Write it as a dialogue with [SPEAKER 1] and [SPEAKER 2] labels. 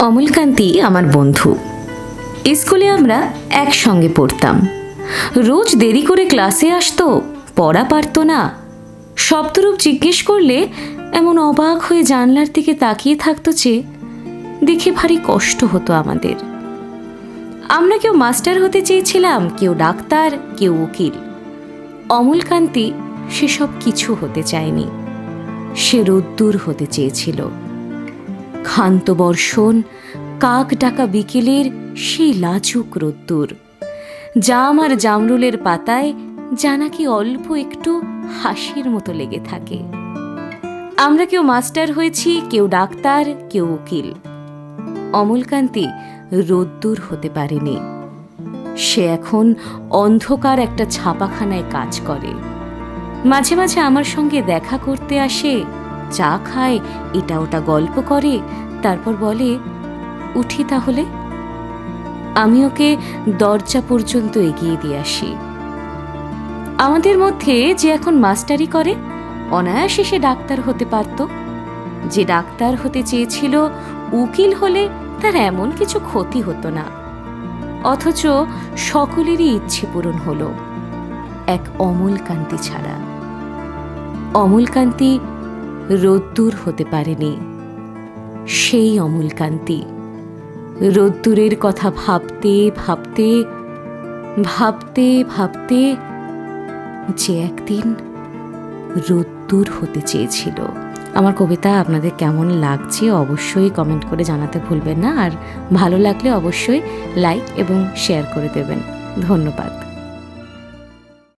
[SPEAKER 1] অমলকান্তি আমার বন্ধু। স্কুলে আমরা একসঙ্গে পড়তাম। রোজ দেরি করে ক্লাসে আসতো, পড়া পারতো না। শব্দরূপ জিজ্ঞেস করলে এমন অবাক হয়ে জানলার দিকে তাকিয়ে থাকতো যে দেখে ভারী কষ্ট হতো আমাদের। আমরা কেউ মাস্টার হতে চেয়েছিলাম, কেউ ডাক্তার, কেউ উকিল। অমলকান্তি সেসব কিছু হতে চায়নি। সে রোদ্দুর হতে চেয়েছিল। ক্ষান্ত বর্ষণ, কাক ডাকা বিকেলের সেই লাজুক রোদ্দুর, জাম আর জামরুলের পাতায় যা নাকি অল্প একটু হাসির মতো লেগে থাকে। আমরা কেউ মাস্টার হয়েছি, কেউ ডাক্তার, কেউ উকিল। অমলকান্তি রোদ্দুর হতে পারেনি। সে এখন অন্ধকার একটা ছাপাখানায় কাজ করে। মাঝে মাঝে আমার সঙ্গে দেখা করতে আসে, চা খায়, এটা ওটা গল্প করে, তারপর বলে, উঠি তাহলে। আমি ওকে দরজা পর্যন্ত এগিয়ে দিয়ে আসি। আমাদের মধ্যে যে এখন মাস্টারি করে, অনায়াসে সে ডাক্তার হতে পারত। যে ডাক্তার হতে চেয়েছিল, উকিল হলে তার এমন কিছু ক্ষতি হতো না। অথচ সকলেরই ইচ্ছে পূরণ হলো, এক অমলকান্তি ছাড়া। অমলকান্তি রোদ্দুর হতে পারেনি। সেই অমলকান্তি রোদ্দুরের কথা ভাবতে ভাবতে ভাবতে ভাবতে যে একদিন রোদ্দুর হতে চেয়েছিল। আমার কবিতা আপনাদের কেমন লাগছে অবশ্যই কমেন্ট করে জানাতে ভুলবেন না। আর ভালো লাগলে অবশ্যই লাইক এবং শেয়ার করে দেবেন। ধন্যবাদ।